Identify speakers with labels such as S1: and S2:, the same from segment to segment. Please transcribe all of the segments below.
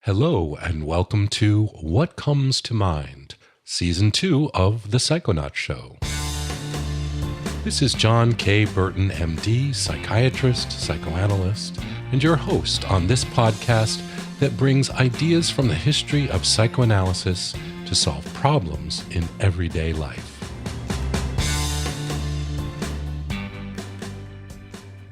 S1: Hello, and welcome to What Comes to Mind, Season 2 of The Psychonaut Show. This is John K. Burton, MD, psychiatrist, psychoanalyst, and your host on this podcast that brings ideas from the history of psychoanalysis to solve problems in everyday life.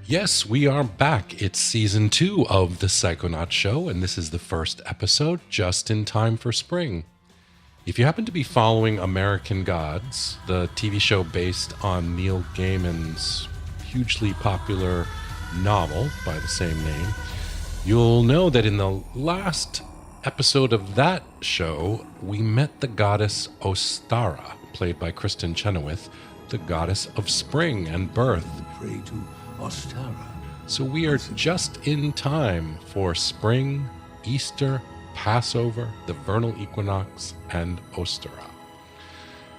S1: Yes, we are back. It's Season 2 of The Psychonaut Show, and this is the first episode just in time for spring. If you happen to be following American Gods, the TV show based on Neil Gaiman's hugely popular novel by the same name, you'll know that in the last episode of that show, we met the goddess Ostara, played by Kristen Chenoweth, the goddess of spring and birth.
S2: Pray to Ostara.
S1: So we are just in time for spring, Easter, Passover, the vernal equinox, and Ostara.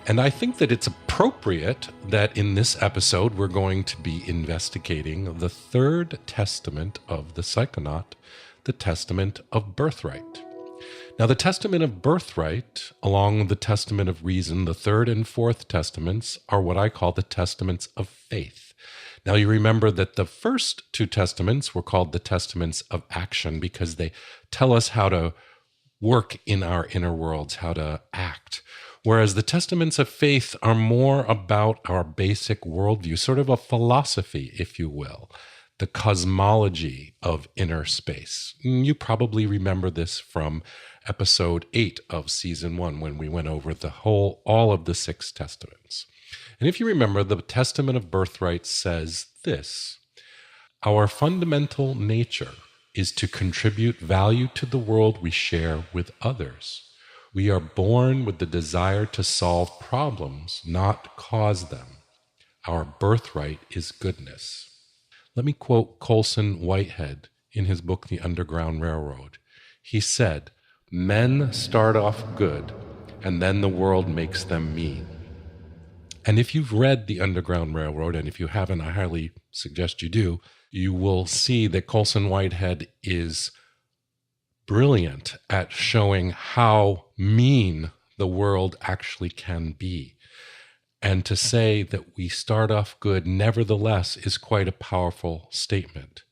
S1: And I think that it's appropriate that in this episode we're going to be investigating the third testament of the Psychonaut, the Testament of Birthright. Now, the Testament of Birthright, along with the Testament of Reason, the third and fourth testaments, are what I call the testaments of faith. Now, you remember that the first two testaments were called the testaments of action because they tell us how to work in our inner worlds, how to act. Whereas the testaments of faith are more about our basic worldview, sort of a philosophy, if you will, the cosmology of inner space. You probably remember this from episode 8 of season 1 when we went over all of the 6 testaments. And if you remember, the Testament of Birthright says this: our fundamental nature is to contribute value to the world we share with others. We are born with the desire to solve problems, not cause them. Our birthright is goodness. Let me quote Colson Whitehead in his book, The Underground Railroad. He said, "Men start off good, and then the world makes them mean." And if you've read The Underground Railroad, and if you haven't, I highly suggest you do, you will see that Colson Whitehead is brilliant at showing how mean the world actually can be. And to say that we start off good, nevertheless, is quite a powerful statement.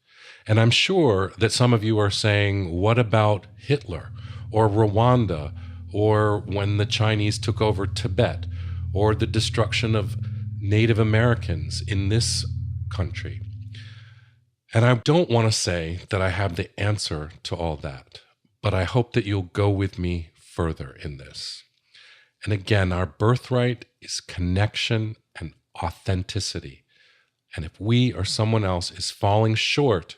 S1: And I'm sure that some of you are saying, what about Hitler or Rwanda or when the Chinese took over Tibet or the destruction of Native Americans in this country? And I don't want to say that I have the answer to all that, but I hope that you'll go with me further in this. And again, our birthright is connection and authenticity. And if we or someone else is falling short,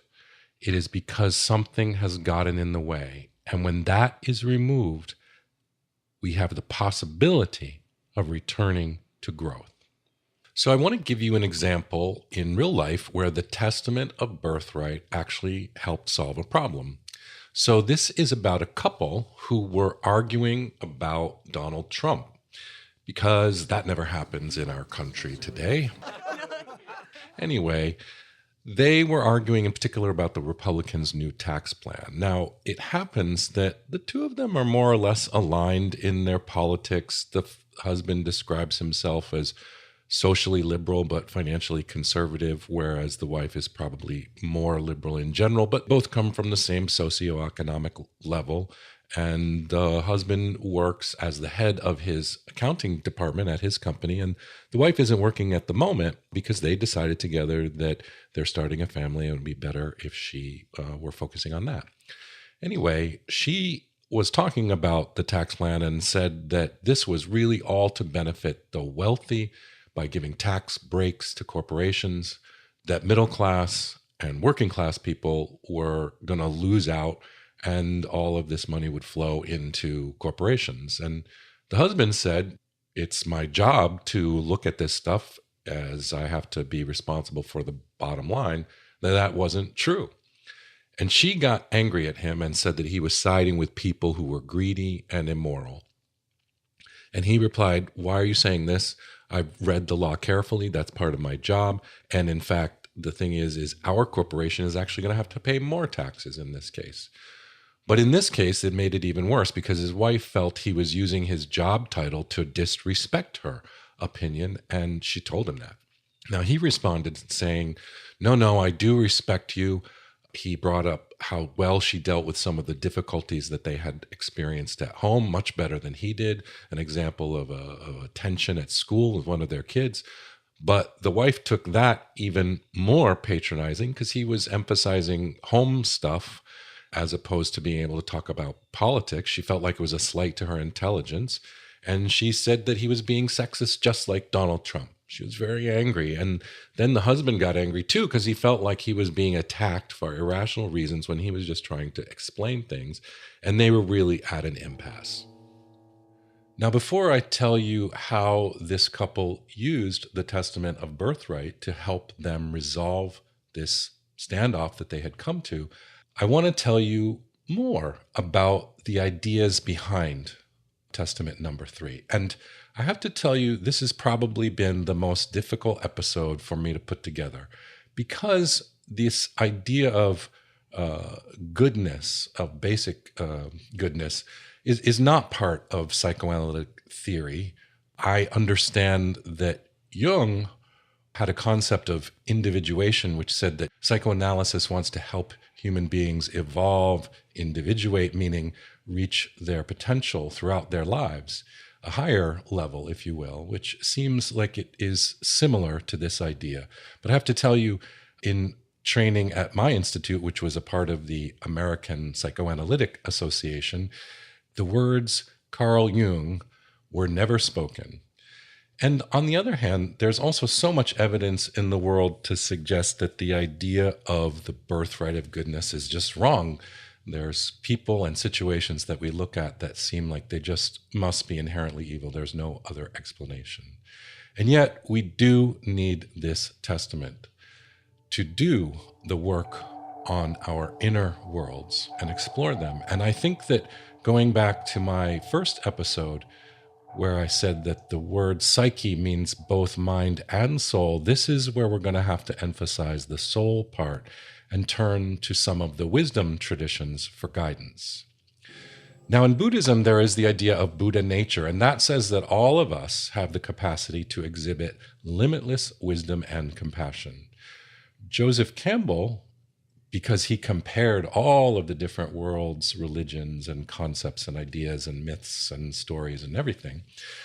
S1: it is because something has gotten in the way. And when that is removed, we have the possibility of returning to growth. So I want to give you an example in real life where the Testament of Birthright actually helped solve a problem. So this is about a couple who were arguing about Donald Trump, because that never happens in our country today. Anyway, they were arguing in particular about the Republicans' new tax plan. Now, it happens that the two of them are more or less aligned in their politics. The husband describes himself as socially liberal but financially conservative, whereas the wife is probably more liberal in general, but both come from the same socioeconomic level. And the husband works as the head of his accounting department at his company, and the wife isn't working at the moment because they decided together that they're starting a family and it would be better if she were focusing on that. Anyway, she was talking about the tax plan and said that this was really all to benefit the wealthy by giving tax breaks to corporations, that middle class and working class people were going to lose out and all of this money would flow into corporations. And the husband said, it's my job to look at this stuff as I have to be responsible for the bottom line, that wasn't true. And she got angry at him and said that he was siding with people who were greedy and immoral. And he replied, why are you saying this? I've read the law carefully. That's part of my job. And in fact, the thing is our corporation is actually going to have to pay more taxes in this case. But in this case, it made it even worse because his wife felt he was using his job title to disrespect her opinion, and she told him that. Now, he responded saying, no, I do respect you. He brought up how well she dealt with some of the difficulties that they had experienced at home, much better than he did. An example of a tension at school with one of their kids. But the wife took that even more patronizing because he was emphasizing home stuff as opposed to being able to talk about politics. She felt like it was a slight to her intelligence. And she said that he was being sexist just like Donald Trump. She was very angry. And then the husband got angry too because he felt like he was being attacked for irrational reasons when he was just trying to explain things. And they were really at an impasse. Now, before I tell you how this couple used the Testament of Birthright to help them resolve this standoff that they had come to, I want to tell you more about the ideas behind Testament number 3. And I have to tell you, this has probably been the most difficult episode for me to put together because this idea of goodness, of basic goodness, is not part of psychoanalytic theory. I understand that Jung had a concept of individuation, which said that psychoanalysis wants to help human beings evolve, individuate, meaning reach their potential throughout their lives, a higher level, if you will, which seems like it is similar to this idea. But I have to tell you, in training at my institute, which was a part of the American Psychoanalytic Association, the words Carl Jung were never spoken. And on the other hand, there's also so much evidence in the world to suggest that the idea of the birthright of goodness is just wrong. There's people and situations that we look at that seem like they just must be inherently evil. There's no other explanation. And yet we do need this testament to do the work on our inner worlds and explore them. And I think that going back to my first episode, where I said that the word psyche means both mind and soul, this is where we're going to have to emphasize the soul part and turn to some of the wisdom traditions for guidance. Now, in Buddhism, there is the idea of Buddha nature, and that says that all of us have the capacity to exhibit limitless wisdom and compassion. Joseph Campbell, because he compared all of the different worlds, religions, and concepts and ideas and myths and stories and everything,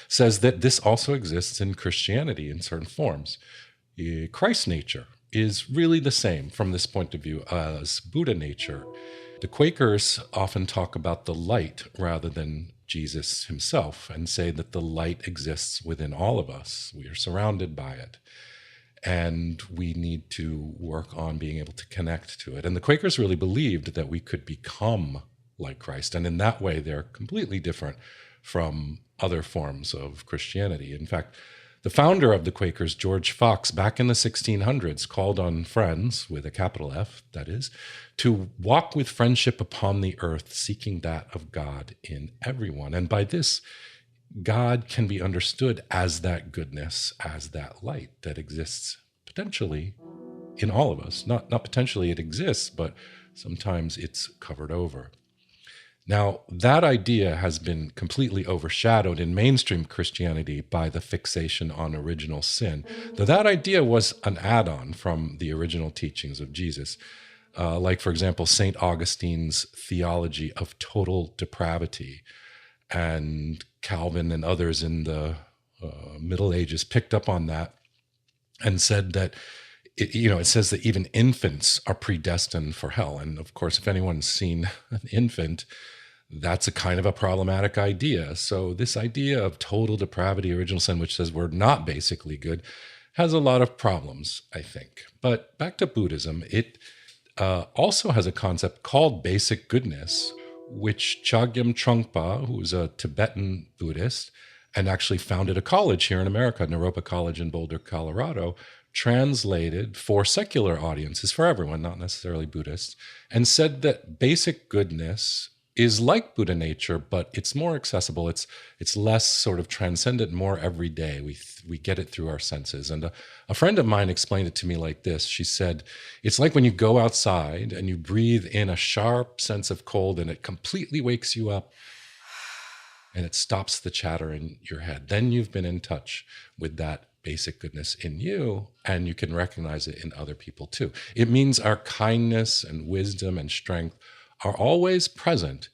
S1: says that this also exists in Christianity in certain forms. Christ nature is really the same from this point of view as Buddha nature. The Quakers often talk about the light rather than Jesus himself and say that the light exists within all of us. We are surrounded by it. And we need to work on being able to connect to it. And the Quakers really believed that we could become like Christ. And in that way, they're completely different from other forms of Christianity. In fact, the founder of the Quakers, George Fox, back in the 1600s, called on Friends, with a capital F, that is, to walk with friendship upon the earth, seeking that of God in everyone. And by this, God can be understood as that goodness, as that light that exists potentially in all of us. Not potentially, it exists, but sometimes it's covered over. Now, that idea has been completely overshadowed in mainstream Christianity by the fixation on original sin, though that idea was an add-on from the original teachings of Jesus. Like, for example, Saint Augustine's theology of total depravity, and Calvin and others in the Middle Ages picked up on that and said that, it says that even infants are predestined for hell. And of course, if anyone's seen an infant, that's a kind of a problematic idea. So this idea of total depravity, original sin, which says we're not basically good, has a lot of problems, I think. But back to Buddhism, it also has a concept called basic goodness, which Chogyam Trungpa, who's a Tibetan Buddhist and actually founded a college here in America, Naropa College in Boulder, Colorado, translated for secular audiences, for everyone, not necessarily Buddhists, and said that basic goodness is like Buddha nature, but it's more accessible. It's less sort of transcendent, more everyday. We get it through our senses. And a friend of mine explained it to me like this. She said, it's like when you go outside and you breathe in a sharp sense of cold and it completely wakes you up and it stops the chatter in your head. Then you've been in touch with that basic goodness in you, and you can recognize it in other people too. It means our kindness and wisdom and strength are always present,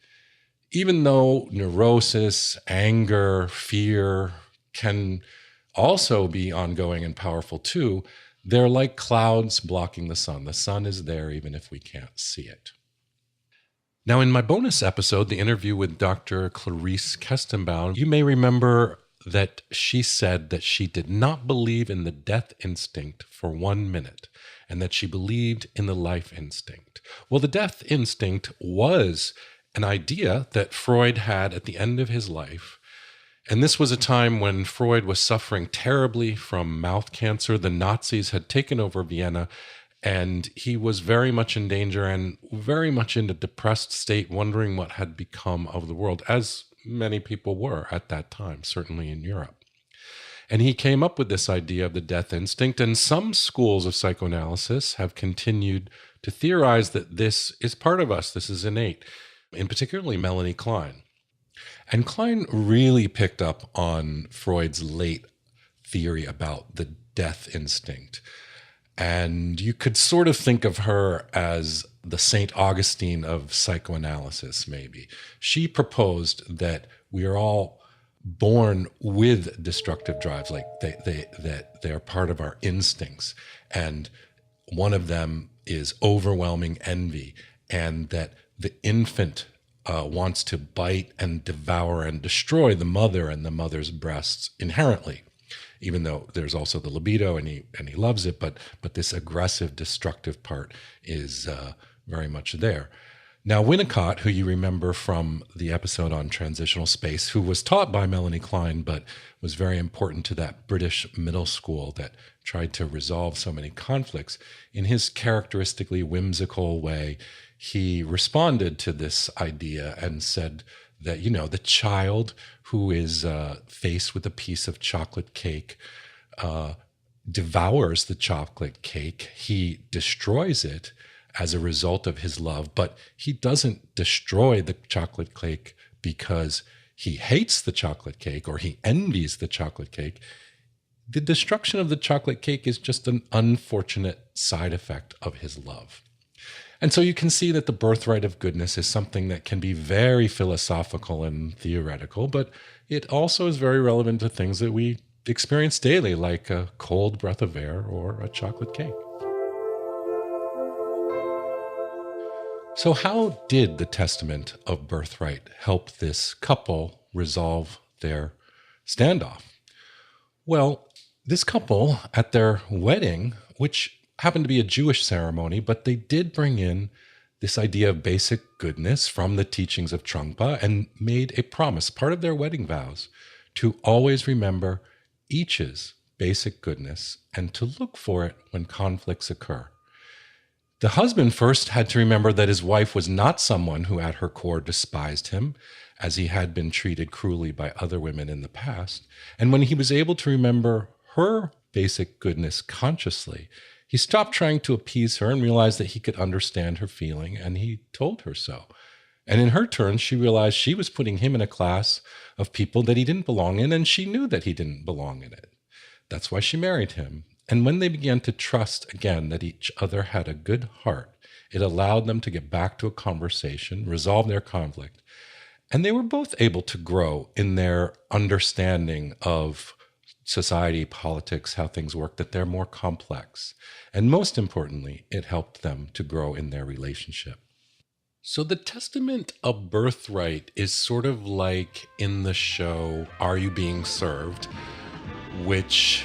S1: even though neurosis, anger, fear can also be ongoing and powerful too. They're like clouds blocking the sun. The sun is there even if we can't see it. Now, in my bonus episode, the interview with Dr. Clarice Kestenbaum, you may remember that she said that she did not believe in the death instinct for 1 minute, and that she believed in the life instinct. Well, the death instinct was an idea that Freud had at the end of his life. And this was a time when Freud was suffering terribly from mouth cancer. The Nazis had taken over Vienna, and he was very much in danger and very much in a depressed state, wondering what had become of the world, as many people were at that time, certainly in Europe. And he came up with this idea of the death instinct, and some schools of psychoanalysis have continued to theorize that this is part of us, this is innate, in particularly Melanie Klein. And Klein really picked up on Freud's late theory about the death instinct. And you could sort of think of her as the Saint Augstine of psychoanalysis, maybe. She proposed that we are all born with destructive drives, like that they're part of our instincts. And one of them is overwhelming envy, and that the infant wants to bite and devour and destroy the mother and the mother's breasts inherently, even though there's also the libido and he loves it, but this aggressive, destructive part is very much there. Now, Winnicott, who you remember from the episode on transitional space, who was taught by Melanie Klein, but was very important to that British middle school that tried to resolve so many conflicts, in his characteristically whimsical way, he responded to this idea and said that, the child who is faced with a piece of chocolate cake devours the chocolate cake. He destroys it as a result of his love, but he doesn't destroy the chocolate cake because he hates the chocolate cake or he envies the chocolate cake. The destruction of the chocolate cake is just an unfortunate side effect of his love. And so you can see that the birthright of goodness is something that can be very philosophical and theoretical, but it also is very relevant to things that we experience daily, like a cold breath of air or a chocolate cake. So how did the Testament of Birthright help this couple resolve their standoff? Well, this couple at their wedding, which happened to be a Jewish ceremony, but they did bring in this idea of basic goodness from the teachings of Trungpa and made a promise, part of their wedding vows, to always remember each's basic goodness and to look for it when conflicts occur. The husband first had to remember that his wife was not someone who at her core despised him, as he had been treated cruelly by other women in the past. And when he was able to remember her basic goodness consciously, he stopped trying to appease her and realized that he could understand her feeling, and he told her so. And in her turn, she realized she was putting him in a class of people that he didn't belong in, and she knew that he didn't belong in it. That's why she married him. And when they began to trust again that each other had a good heart, it allowed them to get back to a conversation, resolve their conflict. And they were both able to grow in their understanding of society, politics, how things work, that they're more complex. And most importantly, it helped them to grow in their relationship. So the Testament of Birthright is sort of like in the show, Are You Being Served? Which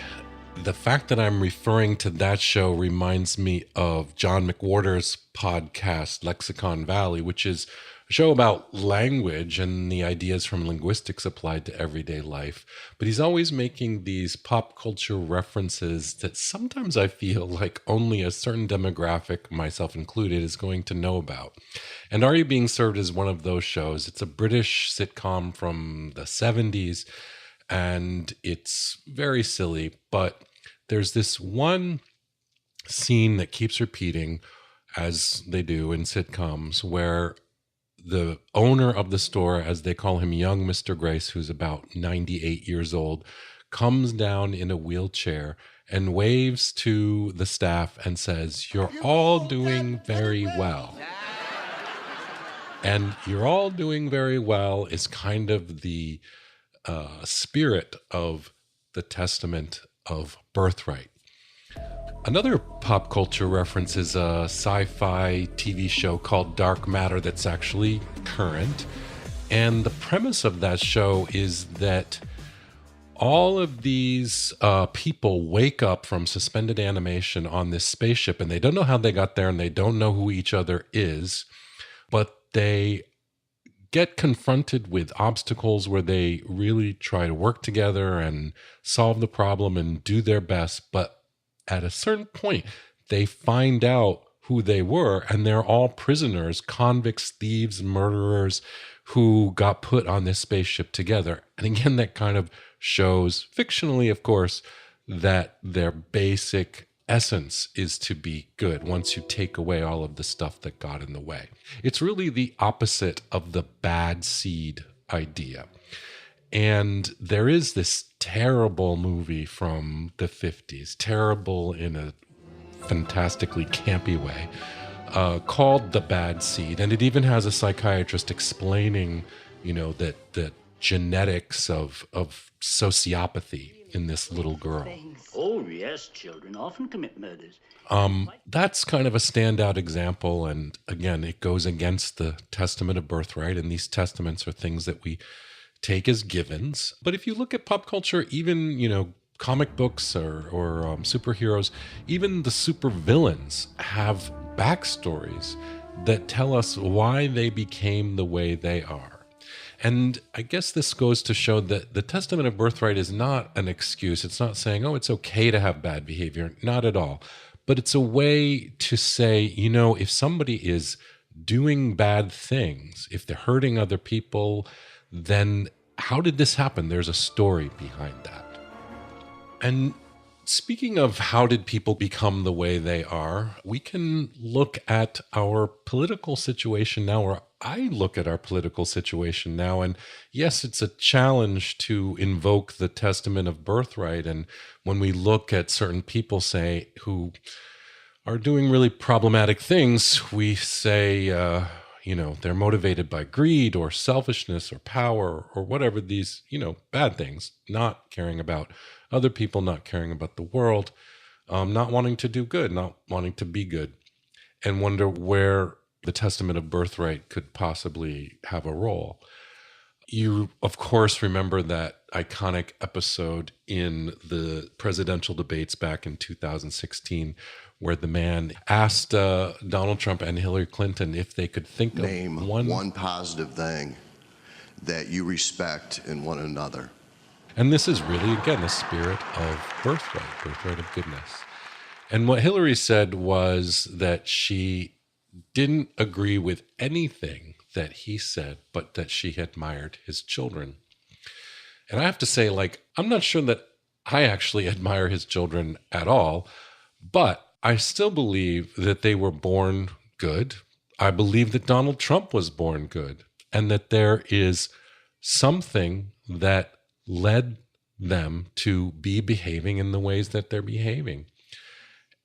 S1: the fact that I'm referring to that show reminds me of John McWhorter's podcast, Lexicon Valley, which is show about language and the ideas from linguistics applied to everyday life. But he's always making these pop culture references that sometimes I feel like only a certain demographic, myself included, is going to know about. And Are You Being Served is one of those shows. It's a British sitcom from the 70s, and it's very silly, but there's this one scene that keeps repeating, as they do in sitcoms, where the owner of the store, as they call him, young Mr. Grace, who's about 98 years old, comes down in a wheelchair and waves to the staff and says, "You're all doing very well." And "you're all doing very well" is kind of the spirit of the Testament of Birthright. Another pop culture reference is a sci-fi TV show called Dark Matter that's actually current. And the premise of that show is that all of these people wake up from suspended animation on this spaceship, and they don't know how they got there, and they don't know who each other is, but they get confronted with obstacles where they really try to work together and solve the problem and do their best. But at a certain point, they find out who they were, and they're all prisoners, convicts, thieves, murderers who got put on this spaceship together. And again, that kind of shows, fictionally, of course, that their basic essence is to be good once you take away all of the stuff that got in the way. It's really the opposite of the bad seed idea. And there is this terrible movie from the 50s, terrible in a fantastically campy way, called The Bad Seed. And it even has a psychiatrist explaining, that genetics of sociopathy in this little girl.
S3: Oh, yes, children often commit murders.
S1: That's kind of a standout example. And again, it goes against the Testament of Birthright. And these testaments are things that we take as givens. But if you look at pop culture, even, comic books or superheroes, even the supervillains have backstories that tell us why they became the way they are. And I guess this goes to show that the Testament of Birthright is not an excuse. It's not saying, oh, it's okay to have bad behavior. Not at all. But it's a way to say, if somebody is doing bad things, if they're hurting other people, then how did this happen? There's a story behind that. And speaking of how did people become the way they are, we can look at our political situation now, or I look at our political situation now. And yes, it's a challenge to invoke the Testament of Birthright. And when we look at certain people, say, who are doing really problematic things, we say, they're motivated by greed or selfishness or power or whatever these, bad things, not caring about other people, not caring about the world, not wanting to do good, not wanting to be good, and wonder where the Testament of Birthright could possibly have a role. You, of course, remember that iconic episode in the presidential debates back in 2016 where the man asked Donald Trump and Hillary Clinton if they could think
S4: Name
S1: of
S4: one positive thing that you respect in one another.
S1: And this is really, again, the spirit of birthright of goodness. And what Hillary said was that she didn't agree with anything that he said, but that she admired his children. And I have to say, I'm not sure that I actually admire his children at all, but I still believe that they were born good. I believe that Donald Trump was born good, and that there is something that led them to be behaving in the ways that they're behaving.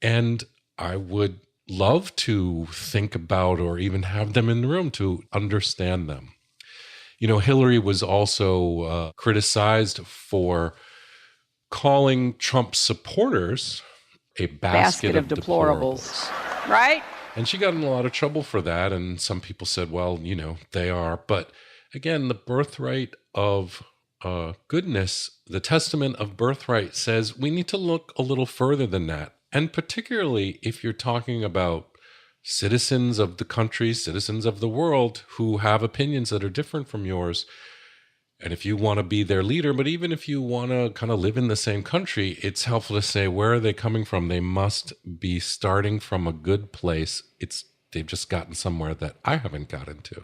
S1: And I would love to think about or even have them in the room to understand them. Hillary was also criticized for calling Trump supporters a basket of deplorables.
S5: Right?
S1: And she got in a lot of trouble for that. And some people said, well, they are. But again, the birthright of goodness, the Testament of Birthright says we need to look a little further than that. And particularly if you're talking about citizens of the country, citizens of the world who have opinions that are different from yours. And if you want to be their leader, but even if you want to kind of live in the same country, it's helpful to say, where are they coming from? They must be starting from a good place. They've just gotten somewhere that I haven't gotten to.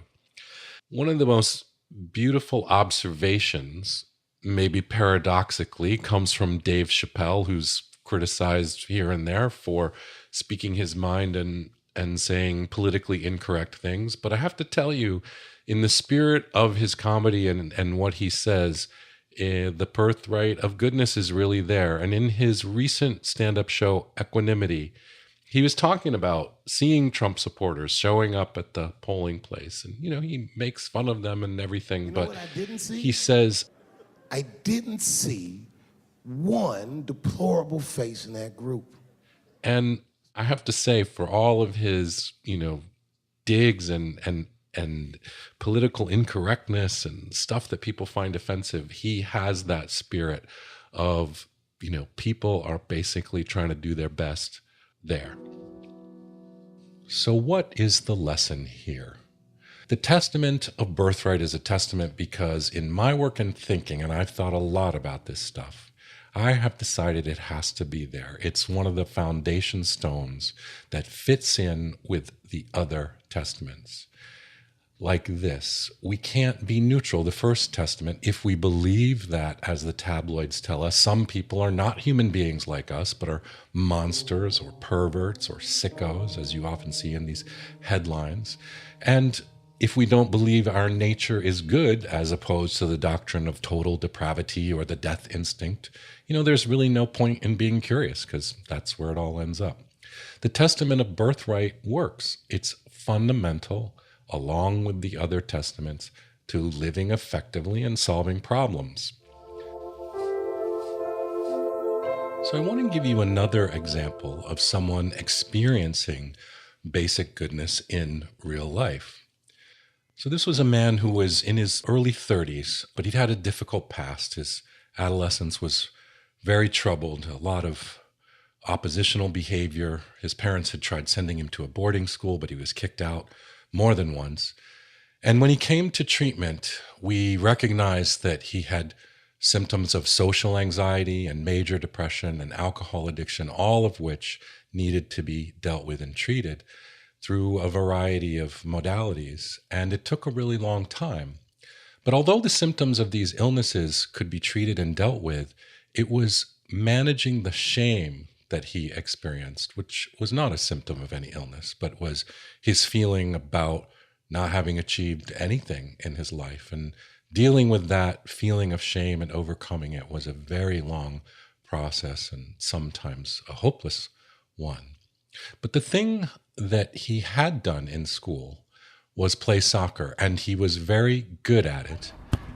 S1: One of the most beautiful observations, maybe paradoxically, comes from Dave Chappelle, who's criticized here and there for speaking his mind and saying politically incorrect things. But I have to tell you, in the spirit of his comedy and what he says, the birthright of goodness is really there. And in his recent stand-up show, Equanimity, he was talking about seeing Trump supporters showing up at the polling place. And, he makes fun of them and everything. But
S5: what I didn't see?
S1: He says,
S5: I didn't see one deplorable face in that group.
S1: and I have to say, for all of his, digs and political incorrectness and stuff that people find offensive, he has that spirit of, people are basically trying to do their best there. So what is the lesson here? The Testament of Birthright is a testament because in my work and thinking, and I've thought a lot about this stuff, I have decided it has to be there. It's one of the foundation stones that fits in with the other testaments. Like this, we can't be neutral. The First Testament, if we believe that, as the tabloids tell us, some people are not human beings like us, but are monsters or perverts or sickos, as you often see in these headlines. And if we don't believe our nature is good, as opposed to the doctrine of total depravity or the death instinct, there's really no point in being curious, because that's where it all ends up. The Testament of Birthright works. It's fundamental, along with the other testaments, to living effectively and solving problems. So I want to give you another example of someone experiencing basic goodness in real life. So this was a man who was in his early 30s, but he'd had a difficult past. His adolescence was very troubled, a lot of oppositional behavior. His parents had tried sending him to a boarding school, but he was kicked out more than once. And when he came to treatment, we recognized that he had symptoms of social anxiety and major depression and alcohol addiction, all of which needed to be dealt with and treated through a variety of modalities. And it took a really long time. But although the symptoms of these illnesses could be treated and dealt with, it was managing the shame that he experienced, which was not a symptom of any illness, but was his feeling about not having achieved anything in his life. And dealing with that feeling of shame and overcoming it was a very long process and sometimes a hopeless one. But the thing that he had done in school was play soccer, and he was very good at it.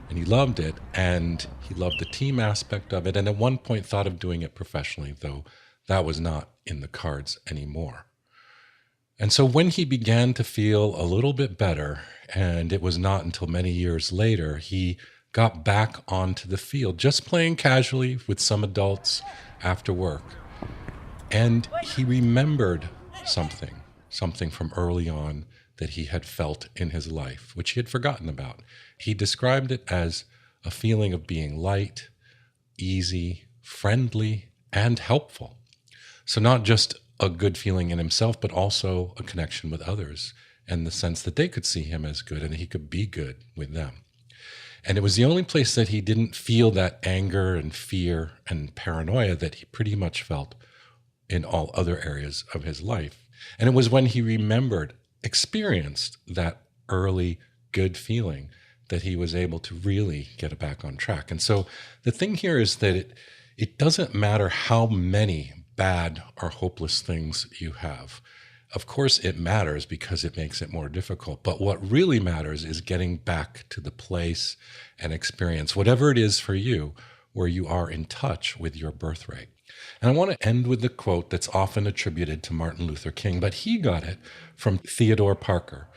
S1: And he loved it, and he loved the team aspect of it, and at one point thought of doing it professionally, though that was not in the cards anymore. And so when he began to feel a little bit better, and it was not until many years later, he got back onto the field, just playing casually with some adults after work. And he remembered something from early on that he had felt in his life, which he had forgotten about. He described it as a feeling of being light, easy, friendly, and helpful. So not just a good feeling in himself, but also a connection with others, and the sense that they could see him as good and he could be good with them. And it was the only place that he didn't feel that anger and fear and paranoia that he pretty much felt in all other areas of his life. And it was when he experienced that early good feeling that he was able to really get it back on track. And so the thing here is that it doesn't matter how many bad or hopeless things you have. Of course, it matters because it makes it more difficult. But what really matters is getting back to the place and experience, whatever it is for you, where you are in touch with your birthright. And I want to end with the quote that's often attributed to Martin Luther King, but he got it from Theodore Parker,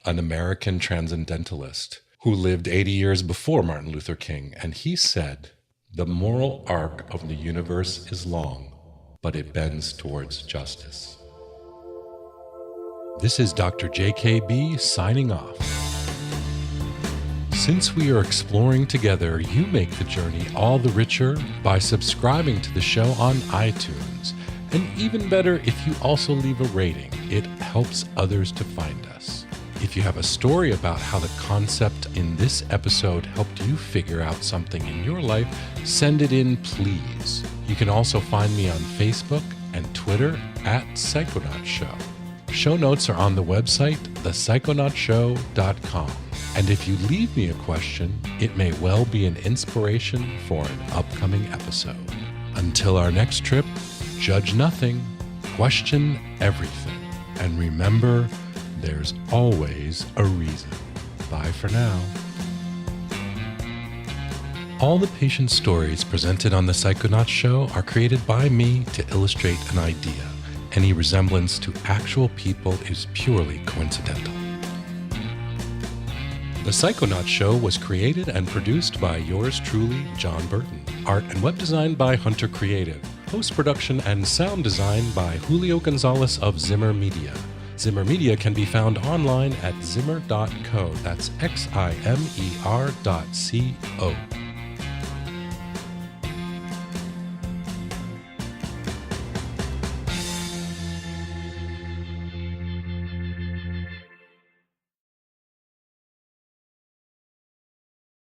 S1: an American transcendentalist who lived 80 years before Martin Luther King. And he said, "The moral arc of the universe is long, but it bends towards justice." This is Dr. JKB signing off. Since we are exploring together, you make the journey all the richer by subscribing to the show on iTunes. And even better if you also leave a rating. It helps others to find us. If you have a story about how the concept in this episode helped you figure out something in your life, send it in, please. You can also find me on Facebook and Twitter at Psychonaut Show. Show notes are on the website, thepsychonautshow.com. And if you leave me a question, it may well be an inspiration for an upcoming episode. Until our next trip, judge nothing, question everything, and remember, there's always a reason. Bye for now. All the patient stories presented on the Psychonaut Show are created by me to illustrate an idea. Any resemblance to actual people is purely coincidental. The Psychonaut Show was created and produced by yours truly, John Burton. Art and web design by Hunter Creative. Post-production and sound design by Julio Gonzalez of Zimmer Media. Zimmer Media can be found online at zimmer.co. That's Ximer.co.